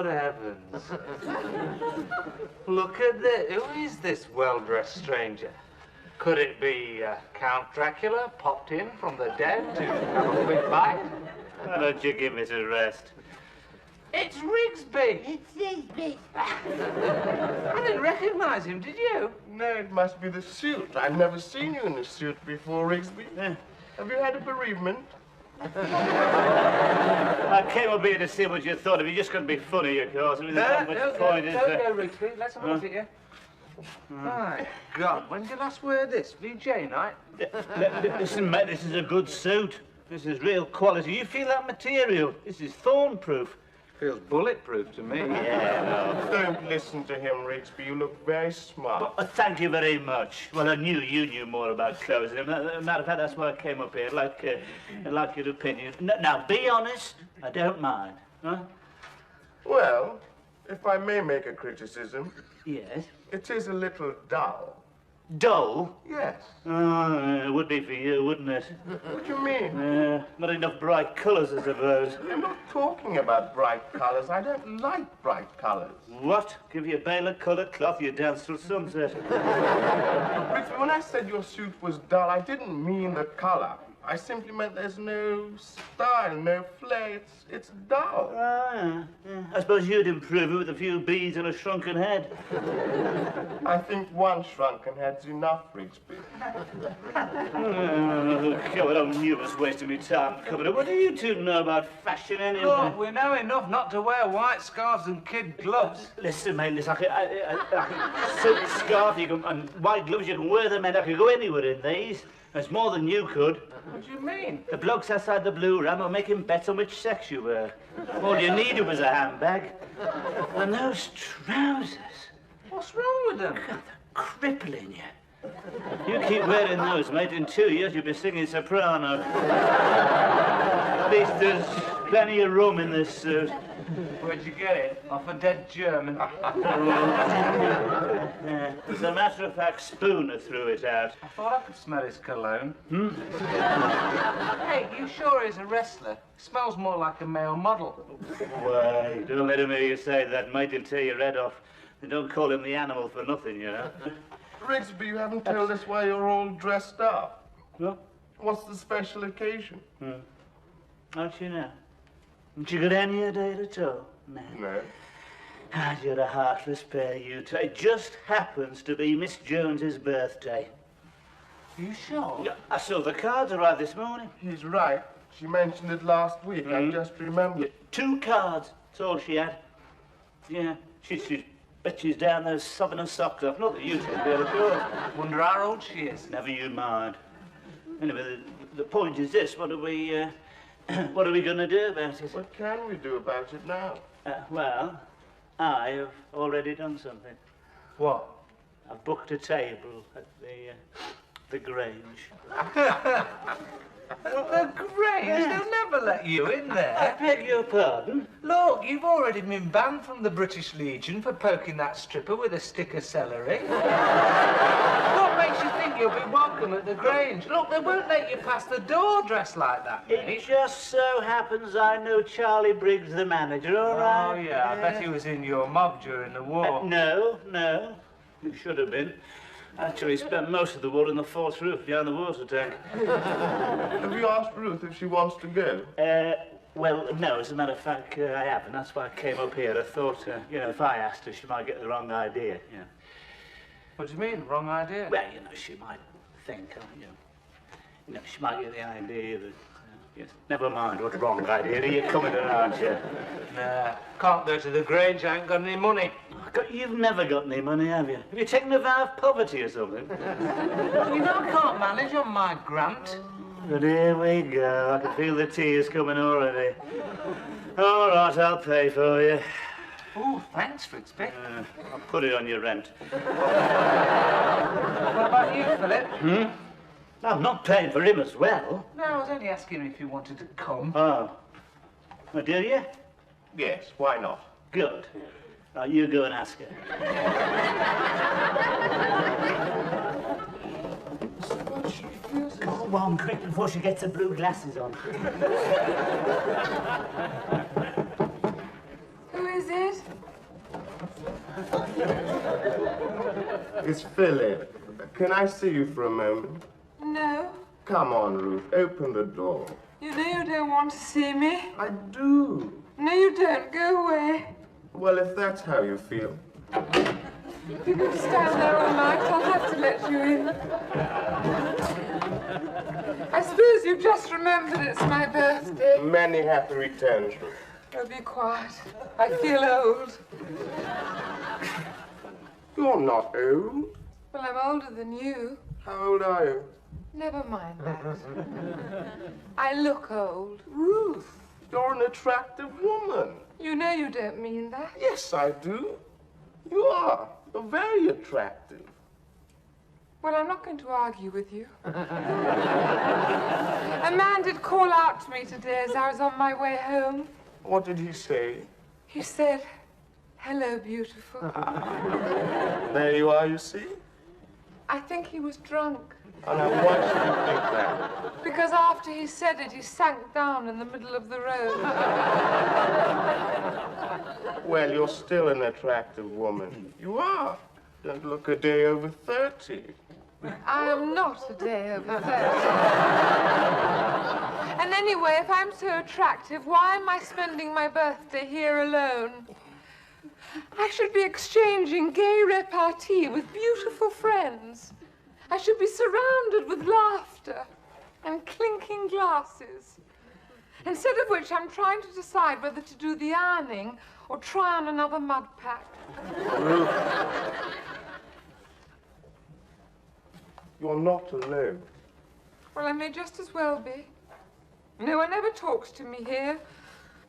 Good heavens. Look at this. Who is this well-dressed stranger? Could it be Count Dracula popped in from the dead to have a quick bite? Why don't you give me a rest? It's Rigsby! It's Rigsby. I didn't recognize him, did you? No, it must be the suit. I've never seen you in a suit before, Rigsby. Have you had a bereavement? I came up here to see what you thought of you. Just going to be funny, of course. I mean, Don't point is go, Rigsby. Let's have a look at you. My God, when did you last wear this? VJ night? Listen, mate, this is a good suit. This is real quality. You feel that material? This is thorn-proof. Feels bulletproof to me. Yeah, no. Don't listen to him, Rigsby. You look very smart. Thank you very much. Well, I knew you knew more about clothes. As a matter of fact, that's why I came up here. I'd like your opinion. Now, be honest. I don't mind. Huh? Well, if I may make a criticism, Yes. it is a little dull. Dull? Yes. Oh, it would be for you, wouldn't it? What do you mean? Not enough bright colours, I suppose. I'm not talking about bright colours. I don't like bright colours. What? Give you a bale of coloured cloth, you dance till sunset. Rigsby, when I said your suit was dull, I didn't mean the colour. I simply meant there's no style, no flair. It's dull. Yeah. I suppose you'd improve it with a few beads and a shrunken head. I think one shrunken head's enough, Rigsby. God, I'm nervous wasting my time coming up. What do you two know about fashion anyway? Look, we know enough not to wear white scarves and kid gloves. Listen, mate, listen, I can silk scarf, and white gloves, you can wear them, and I could go anywhere in these. That's more than you could. What do you mean? The blokes outside the Blue Ram are making bets on which sex you were. All you needed was a handbag. And those trousers. What's wrong with them? God, they're crippling you. You keep wearing those, mate. In 2 years, you'll be singing soprano. At least there's plenty of room in this suit. Where'd you get it? Off a dead German. As a matter of fact, Spooner threw it out. I thought I could smell his cologne. Hey, you sure he's a wrestler? Smells more like a male model. Why, don't let him hear you say that, mate. He'll tear your head off. They don't call him the animal for nothing, you know. Rigsby, you haven't told us why you're all dressed up. What? What's the special occasion? Don't you know? Haven't you got any idea at all? No. No. Ah, you're a heartless pair, you two. It just happens to be Miss Jones's birthday. Are you sure? Yeah, I saw the cards arrive this morning. He's right. She mentioned it last week. I just remembered. 2 cards. That's all she had. Yeah, bet she's down there sobbing her socks off. Not that you take care of yours. Wonder how old she is. Never you mind. Anyway, the point is this. What are we going to do about it? What can we do about it now? Well, I have already done something. What? I've booked a table at the Grange. The Grange? They'll never let you in I there. beg your pardon? Look, you've already been banned from the British Legion for poking that stripper with a stick of celery. What makes you think you'll be welcome at the Grange? Look, they won't let you pass the door dressed like that, It mate. just so happens I know Charlie Briggs, the manager, all right? Oh, yeah, I bet he was in your mob during the war. No. He should have been. Actually, he spent most of the war in the fourth roof behind the water tank. Have you asked Ruth if she wants to go? Well, no, as a matter of fact, I haven't. That's why I came up here. I thought, if I asked her, she might get the wrong idea, What do you mean, wrong idea? Well, she might think, she might get the idea that, yes, never mind what wrong idea. You're coming around here. Nah, can't go to the Grange, I ain't got any money. You've never got any money, have you? Have you taken a vow of poverty or something? You know I can't manage on my grant. But here we go. I can feel the tears coming already. All right, I'll pay for you. Oh, thanks, Rigsby. I'll put it on your rent. What about you, Philip? I'm not paying for him as well. No, I was only asking if you wanted to come. Oh. Well, do you? Yes, why not? Good. Right, you go and ask her. Go on, quick, before she gets her blue glasses on. Who is it? It's Philip. Can I see you for a moment? No. Come on, Ruth. Open the door. You know you don't want to see me. I do. No, you don't. Go away. Well, if that's how you feel. If you're going to stand there all night, I'll have to let you in. I suppose you've just remembered it's my birthday. Many happy returns, Ruth. Oh, be quiet. I feel old. You're not old. Well, I'm older than you. How old are you? Never mind that. I look old. Ruth, you're an attractive woman. You know you don't mean that. Yes, I do. You are. You're very attractive. Well, I'm not going to argue with you. A man did call out to me today as I was on my way home. What did he say? He said, "Hello, beautiful." There you are, you see? I think he was drunk. And now, why should you think that? Because after he said it, he sank down in the middle of the road. Well, you're still an attractive woman. You are. Don't look a day over 30. I am not a day over 30. And anyway, if I'm so attractive, why am I spending my birthday here alone? I should be exchanging gay repartee with beautiful friends. I should be surrounded with laughter and clinking glasses. Instead of which, I'm trying to decide whether to do the ironing or try on another mud pack. Ruth, you're not alone. Well, I may just as well be. No one ever talks to me here.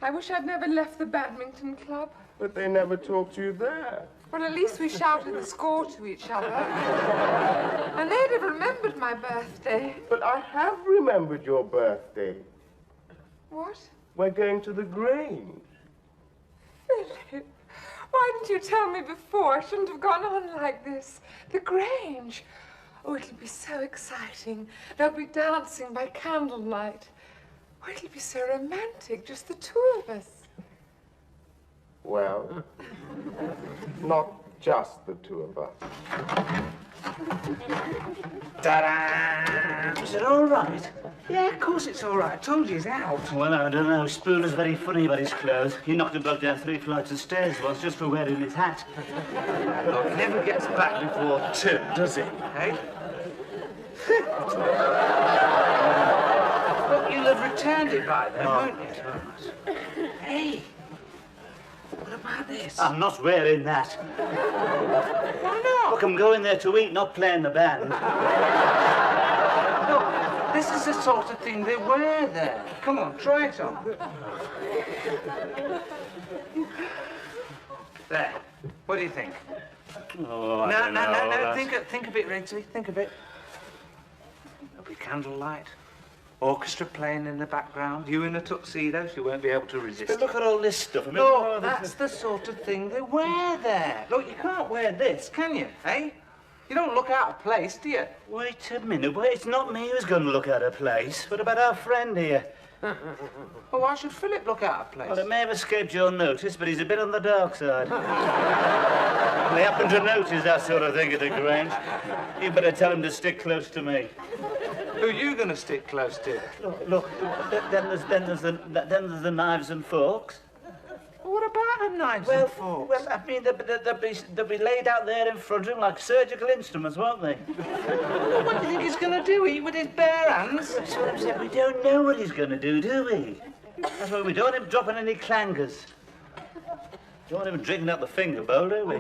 I wish I'd never left the badminton club. But they never talked to you there. Well, at least we shouted the score to each other. And they'd have remembered my birthday. But I have remembered your birthday. What? We're going to the Grange. Philip, why didn't you tell me before? I shouldn't have gone on like this. The Grange. Oh, it'll be so exciting. They'll be dancing by candlelight. Oh, it'll be so romantic, just the two of us. Well, not just the two of us. Ta-da! Is it all right? Yeah, of course it's all right. I told you he's out. Well, I don't know. Spooner's very funny about his clothes. He knocked a bloke down 3 flights of stairs once just for wearing his hat. Look, he never gets back before 2, does he? Hey? Look, you'll have returned it by then, won't you? Hey! What about this? I'm not wearing that. Why not? Look, I'm going there to eat, not playing the band. Look, this is the sort of thing they wear there. Come on, try it on. There. What do you think? Oh, I No, don't know. no. Think of it, Rinsley. Think of it. There'll be candlelight. Orchestra playing in the background. You in a tuxedo, so you won't be able to resist. But look at all this stuff. I mean, Look, that's the sort of thing they wear there. Look, you can't wear this, can you, eh? You don't look out of place, do you? Wait a minute. Wait, it's not me who's going to look out of place. What about our friend here? Well, why should Philip look out of place? Well, it may have escaped your notice, but he's a bit on the dark side. They happen to notice that sort of thing at the Grange. You better tell him to stick close to me. Who are you going to stick close to? Look. Then there's the knives and forks. What about the knives and forks? Well, I mean, they'll be laid out there in front of him like surgical instruments, won't they? Well, what do you think he's going to do? Eat with his bare hands? That's what I'm saying. We don't know what he's going to do we? That's why we don't want him dropping any clangers. Don't want him drinking out the finger bowl, do we?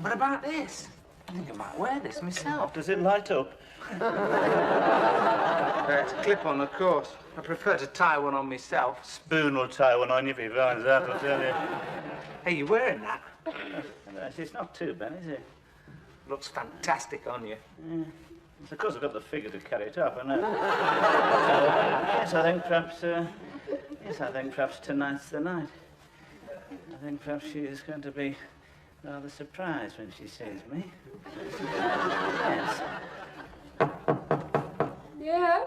What about this? I think I might wear this myself. Does it light up? It's a clip-on, of course. I prefer to tie one on myself. Spoon will tie one on you if he finds out, I'll tell you. Hey, you wearing that? It's not too bad, is it? Looks fantastic on you. Of course, I've got the figure to carry it up, I know. Yes, I think perhaps tonight's the night. I think perhaps she is going to be rather surprised when she sees me. Yes. Yeah?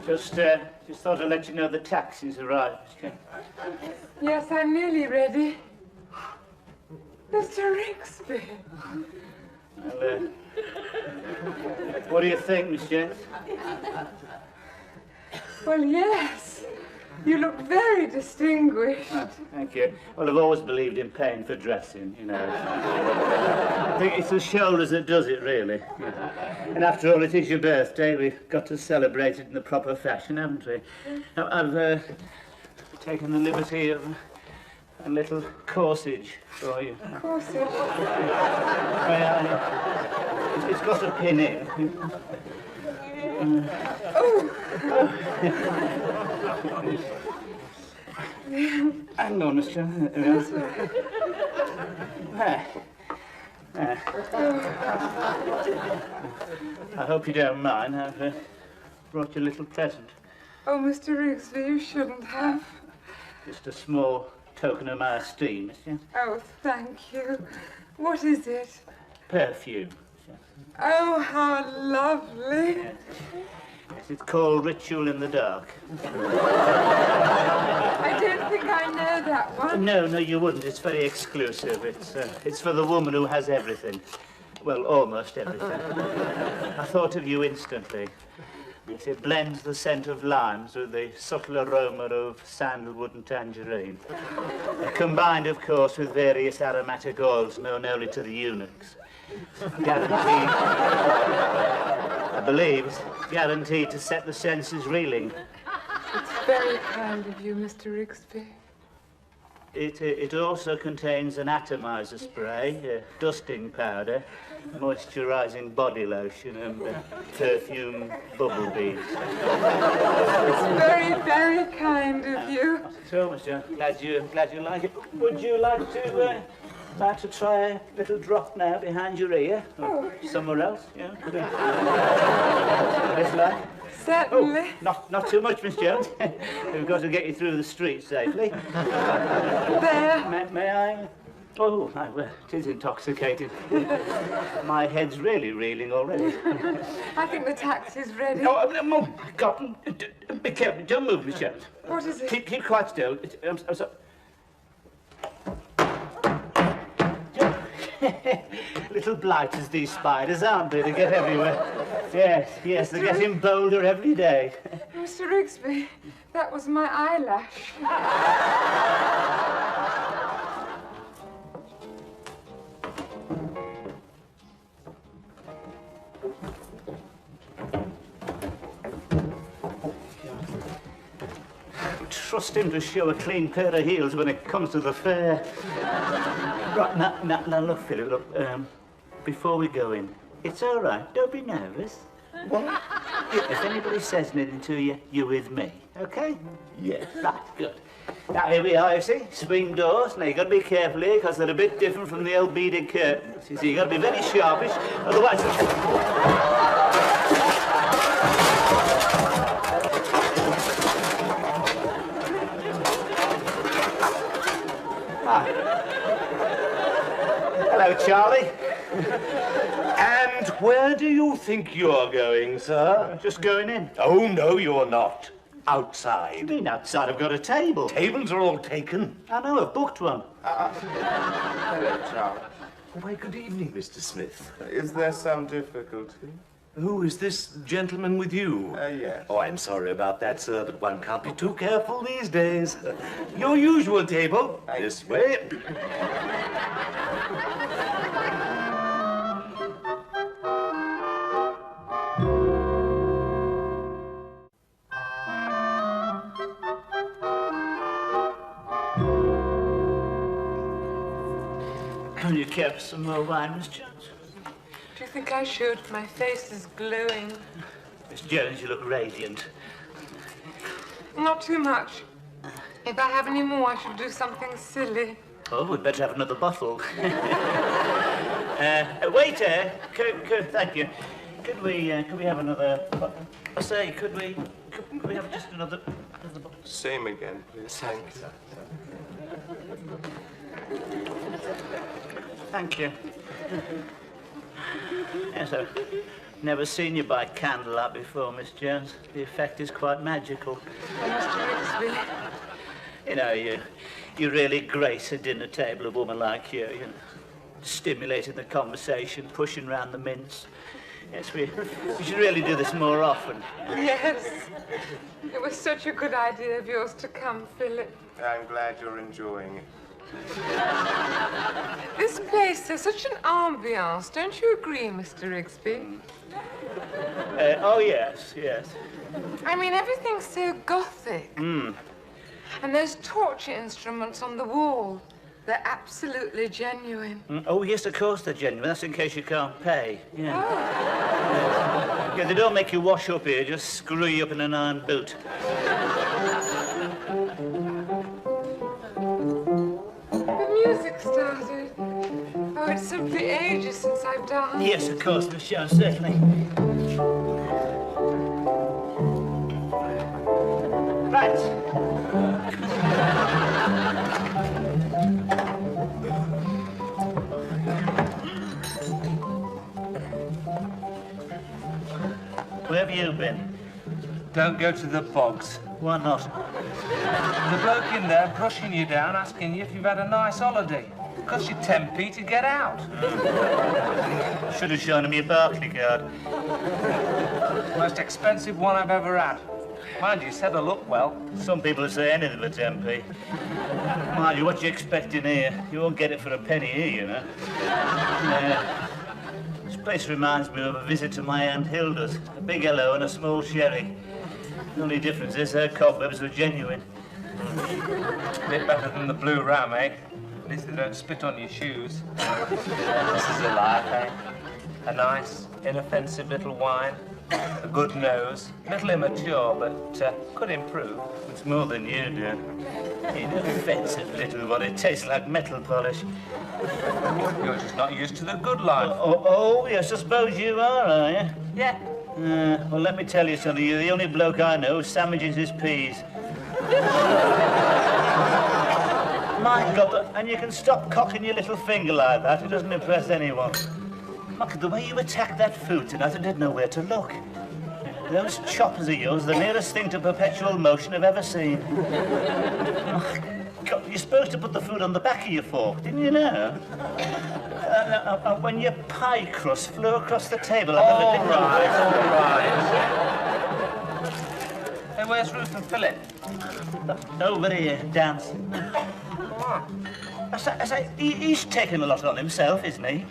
Just thought I'd let you know the taxi's arrived, Miss Jane. Yes, I'm nearly ready. Mr. Rigsby. Well, what do you think, Miss Jones? Well, yes. You look very distinguished. Thank you. Well, I've always believed in paying for dressing, you know. I think it's the shoulders that does it, really. And after all, it is your birthday. We've got to celebrate it in the proper fashion, haven't we? Now, I've taken the liberty of a little corsage for you. Corsage? It's got a pin in. Hang on, Miss Jones. I hope you don't mind. I've brought you a little present. Oh, Mr. Rigsby, you shouldn't have. Just a small token of my esteem, Miss Jones. Oh, thank you. What is it? Perfume. Oh, how lovely. Yes, it's called Ritual in the Dark. I don't think I know that one. No, you wouldn't. It's very exclusive. It's for the woman who has everything. Well, almost everything. I thought of you instantly. It blends the scent of limes with the subtle aroma of sandalwood and tangerine. Combined, of course, with various aromatic oils known only to the eunuchs. Guaranteed, I believe, it's guaranteed to set the senses reeling. It's very kind of you, Mr. Rigsby. It also contains an atomizer spray, a dusting powder, moisturizing body lotion, and perfume bubble beads. It's very, very kind of you. So, Mr. Glad you like it. Would you like to try a little drop now behind your ear? Or somewhere else, yeah? This light? Certainly. Oh, not too much, Miss Jones. We've got to get you through the street safely. There. May I? Oh, well, it is intoxicating. My head's really reeling already. I think the taxi's ready. Oh, my God. Be careful. Don't move, Miss Jones. What is it? Keep quite still. I'm sorry. Little blighters, these spiders, aren't they? They get everywhere. Yes, they're getting bolder every day. Mr. Rigsby, that was my eyelash. Trust him to show a clean pair of heels when it comes to the fair. Right, now look, Philip, look, before we go in, it's all right, don't be nervous. What? If anybody says anything to you, you're with me, okay? Yes. Right, good. Now, here we are, you see, swing doors. Now, you've got to be careful here, because they're a bit different from the old beaded curtains. You see, you've got to be very sharpish, otherwise... Hello, Charlie. And where do you think you're going, sir? Just going in. Oh, no, you're not. What Outside. do you mean outside? I've got a table. Tables are all taken. I know, I've booked one. Hello, Charles. Why, good evening, Mr. Smith. Is there some difficulty? Who is this gentleman with you? Yes. Oh, I'm sorry about that, sir, but one can't be too careful these days. Your usual table. This way. Can you care for some more wine, Miss Jones? Do you think I should? My face is glowing. Miss Jones, you look radiant. Not too much. If I have any more, I shall do something silly. Oh, we'd better have another bottle. Waiter, thank you. Could we have another? I say, could we have just another bottle? Same again, please. Thank you. Thank you. Yes, sir. Never seen you by candlelight before, Miss Jones. The effect is quite magical. Oh, Mr. Rigsby. You know, you really grace a dinner table, a woman like you know. Stimulating the conversation, pushing round the mince. Yes, we should really do this more often. Yes. It was such a good idea of yours to come, Philip. I'm glad you're enjoying it. This place has such an ambiance, don't you agree, Mr. Rigsby? Oh, yes, yes. I mean, everything's so gothic. Mm. And those torture instruments on the wall, they're absolutely genuine. Oh, yes, of course they're genuine. That's in case you can't pay. Yeah. Oh. Yeah, they don't make you wash up here, just screw you up in an iron boot. The music started. Oh, it's simply ages since I've danced. Yes, of course, Miss Jones, certainly. Right. Where have you been? Don't go to the bogs. Why not? The bloke in there brushing you down, asking you if you've had a nice holiday. Cost you 10p to get out. Should have shown him your Barclay card. Most expensive one I've ever had. Mind you, said I look well. Some people say anything for 10p. Mind you, what do you expect in here? You won't get it for a penny here, you know. This place reminds me of a visit to my Aunt Hilda's. A big hello and a small sherry. The only difference is her cobwebs were genuine. A bit better than the Blue Ram, eh? At least they don't spit on your shoes. This is a life, eh? A nice, inoffensive little wine. A good nose. Little immature, but could improve. It's more than you do. Inoffensive little one. It tastes like metal polish. You're just not used to the good life. Oh, yes, I suppose you are you? Yeah. Well, let me tell you something. You're the only bloke I know who sandwiches his peas. My God, and you can stop cocking your little finger like that. It doesn't impress anyone. Look, the way you attacked that food tonight, I didn't know where to look. Those choppers of yours are the nearest thing to perpetual motion I've ever seen. Oh, God, you're supposed to put the food on the back of your fork, didn't you know? When your pie crust flew across the table, I All right. Hey, where's Ruth and Philip? Over here, dancing. He's taken a lot on himself, isn't he?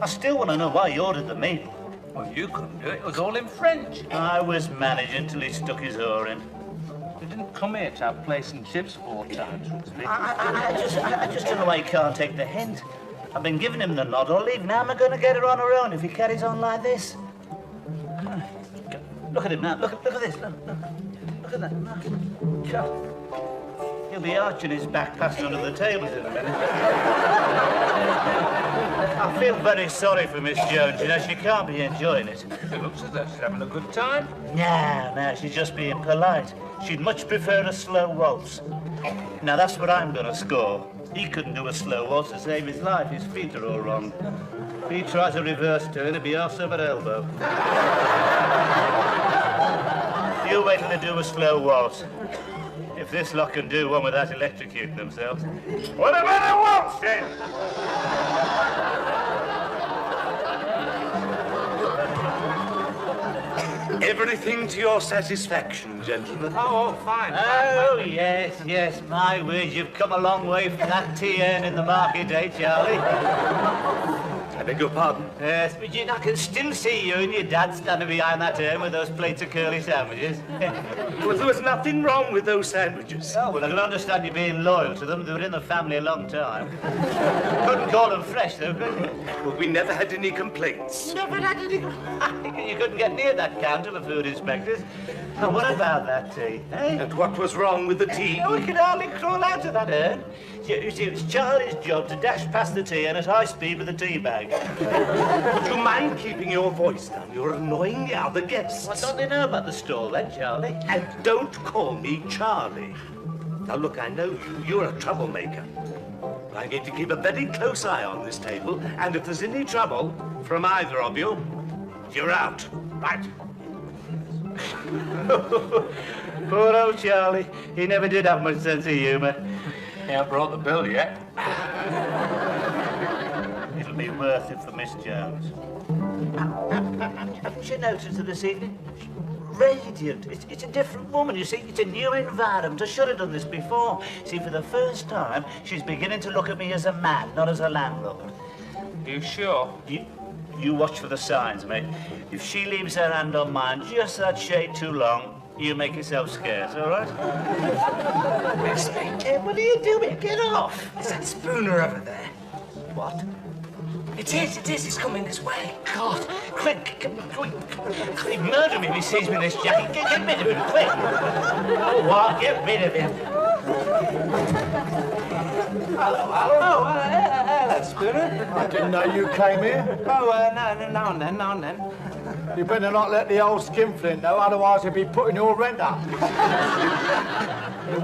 I still want to know why he ordered the meal. Well, you couldn't do it. It was all in French. I was managing till he stuck his oar in. We didn't come here to have place and chips 4 times, Rigsby. I just don't know why he can't take the hint. I've been giving him the nod all evening. How am I going to get her on her own if he carries on like this? Look at him now. Look at this. Look at that. God. He'll be arching his back past under the tables in a minute. I feel very sorry for Miss Jones. You know, she can't be enjoying it. It looks as though she's having a good time. No, she's just being polite. She'd much prefer a slow waltz. Now, that's what I'm going to score. He couldn't do a slow waltz to save his life. His feet are all wrong. If he tries a reverse turn, he'll be arse over elbow. You wait till they do a slow waltz. If this lot can do one without electrocuting themselves. What about a waltz, then? Everything to your satisfaction, gentlemen. Oh, fine. Oh, yes, my word, you've come a long way from that tea urn in the market, eh, Charlie? I beg your pardon? Yes, but I can still see you and your dad standing behind that urn with those plates of curly sandwiches. Well, there was nothing wrong with those sandwiches. Oh, well, I can understand you being loyal to them. They were in the family a long time. Couldn't call them fresh, though, could you? Well, we never had any complaints. Never had any... You couldn't get near that counter for food inspectors. And what about that tea, eh? And what was wrong with the tea? We could hardly crawl out of that urn. You see, it's Charlie's job to dash past the tea and at high speed with a tea bag. Would you mind keeping your voice down? You're annoying the other guests. What don't they know about the stall, then, Charlie? And don't call me Charlie. Now, look, I know you. You're a troublemaker. I'm going to keep a very close eye on this table, and if there's any trouble from either of you, You're out. Right. Poor old Charlie. He never did have much sense of humour. He ain't brought the bill yet. It'll be worth it for Miss Jones. Haven't you noticed her this evening? Radiant. It's a different woman, you see. It's a new environment. I should have done this before. See, for the first time, she's beginning to look at me as a man, not as a landlord. You sure? You watch for the signs, mate. If she leaves her hand on mine just that shade too long, you make yourself scarce, all right? Explain. Hey, what are you doing? Get off! Is that Spooner over there? What? It is. It's coming this way. God, quick, quick, murder me if he sees me in this jacket. Get rid of him, quick. Oh, what? Get rid of him. Hello. Oh, hello, Spooner. I didn't know you came here. Oh, now and then. You better not let the old skinflint know, otherwise he'll be putting your rent up.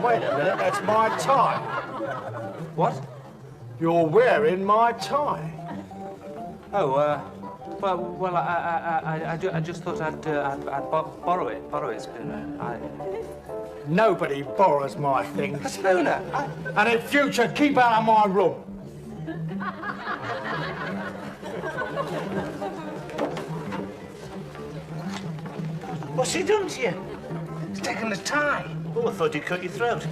Wait a minute, that's my tie. What? You're wearing my tie. Oh, well, I just thought I'd borrow it, Spooner. Nobody borrows my things. Spooner, And in future, keep out of my room. What's he done to you? He's taken the tie. Oh, I thought he cut your throat.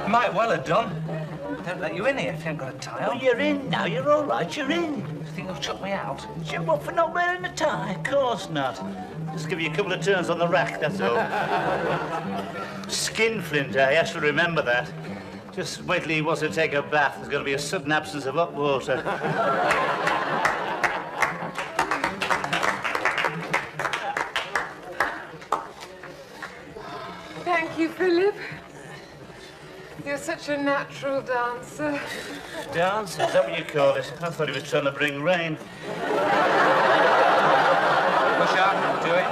Might well have done. Don't let you in here if you ain't got a tie Well, on. you're in now. You're all right. You're in. You think he'll chuck me out? You what, for not wearing a tie? Of course not. Just give you a couple of turns on the rack, that's all. Skinflint, eh? I shall remember that. Just wait till he wants to take a bath. There's going to be a sudden absence of hot water. Thank you, Philip. You're such a natural dancer. Dance? Is that what you call it? I thought he was trying to bring rain. Push up, do it.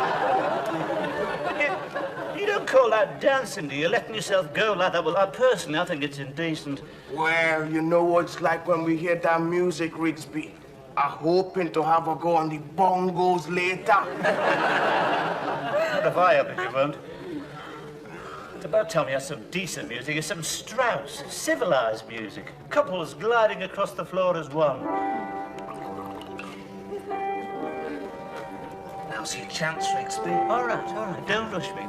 You don't call that dancing, do you? Letting yourself go like that? Well, personally, I think it's indecent. Well, you know what it's like when we hear that music, Rigsby. I'm hoping to have a go on the bongos later. Not if I hope you won't. It's about time you had some decent music. It's some Strauss, civilized music. Couples gliding across the floor as one. Now's your chance, Rigsby. All right. Don't rush me,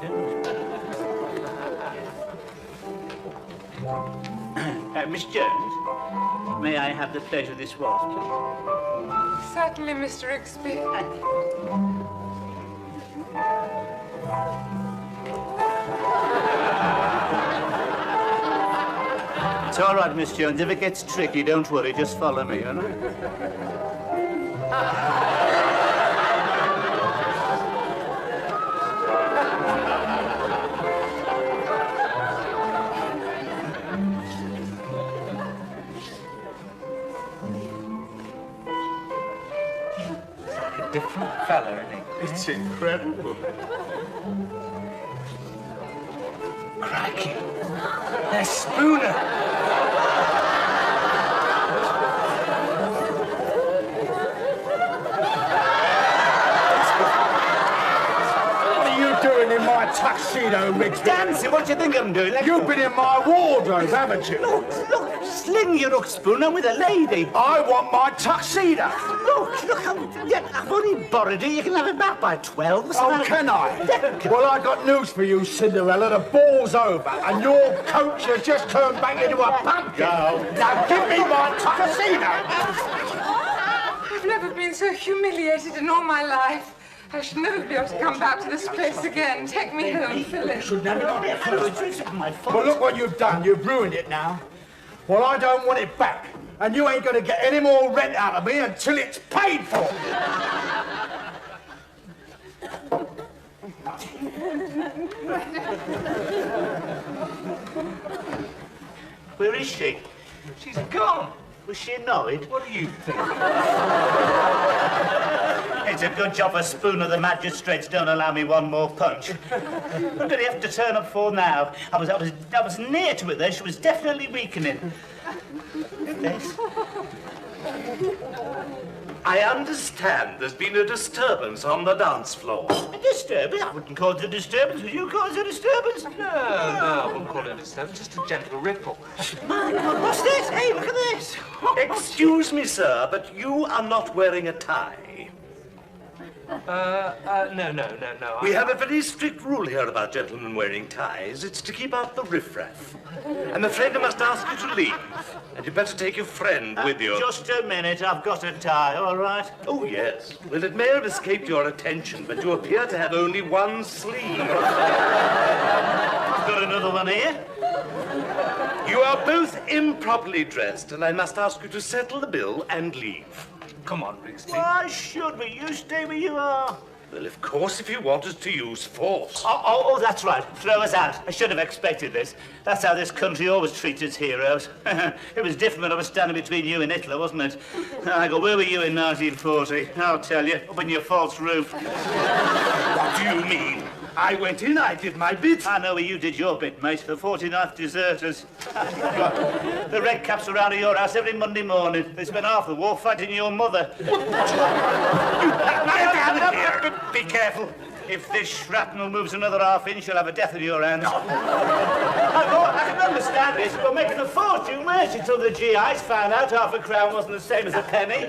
Miss Jones, may I have the pleasure of this waltz, please? Certainly, Mr. Ixby. It's all right, Miss Jones. If it gets tricky, don't worry. Just follow me, all right? A different fella, isn't he? It's incredible. Crikey. There's Spooner. What are you doing in my tuxedo, Rigsby? Dancing? What do you think I'm doing? You've been in my wardrobe, haven't you? Look, sling your hook, Spooner, with a lady. I want my tuxedo. Look, I've only borrowed it. You can have it back by 12. Oh, can I? Well, I got news for you, Cinderella. The ball's over, and your coach has just turned back into a pumpkin. Now give me my tuxedo. I've never been so humiliated in all my life. I should never be able to come back to this place again. Take me home, Philip. My fault. Well, look what you've done. You've ruined it now. Well, I don't want it back. And you ain't going to get any more rent out of me until it's paid for. Where is she? She's gone. Was she annoyed? What do you think? It's a good job for Spooner the magistrates don't allow me one more punch. What did he have to turn up for now? I was near to it there. She was definitely weakening. This. I understand there's been a disturbance on the dance floor. A disturbance? I wouldn't call it a disturbance. Would you call it a disturbance? No, I wouldn't call it a disturbance, just a gentle ripple. My God, what's this? Hey, look at this. Excuse me, sir, but you are not wearing a tie. No. We have a very strict rule here about gentlemen wearing ties. It's to keep out the riffraff. I'm afraid I must ask you to leave. And you'd better take your friend with you. Just a minute, I've got a tie, all right? Oh, yes. Well, it may have escaped your attention, but you appear to have only one sleeve. I've got another one here. You are both improperly dressed, and I must ask you to settle the bill and leave. Come on, Rigsby. Why should we? You stay where you are. Well, of course, if you want us to use force. Oh, that's right. Throw us out. I should have expected this. That's how this country always treats its heroes. It was different when I was standing between you and Hitler, wasn't it? I go, where were you in 1940? I'll tell you, up in your false roof. What do you mean? I went in, I did my bit. I know where you did your bit, mate. The 49th deserters. The red caps around at your house every Monday morning. They spent half the war fighting your mother. Be careful. If this shrapnel moves another half-inch, you'll have a death in your hands. I can understand this. We're making a fortune, weren't you, till the GIs found out half a crown wasn't the same as a penny.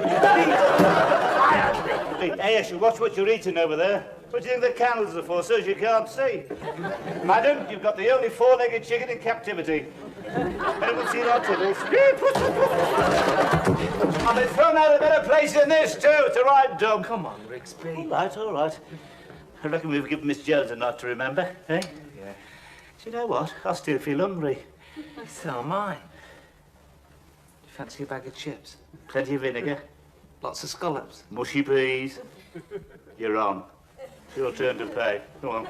Hey, Ashley, watch what you're eating over there. What do you think the candles are for, so as you can't see? Madam, you've got the only four-legged chicken in captivity. Anyone seen our tiddles? I've been thrown out of a better place than this, too. It's a right dog. Come on, Rigsby. All right. I reckon we've given Miss Jones a night to remember, eh? Yeah. Do you know what? I still feel hungry. So am I. Do you fancy a bag of chips? Plenty of vinegar, Lots of scallops. mushy peas. You're on. It's your turn to pay. Go on.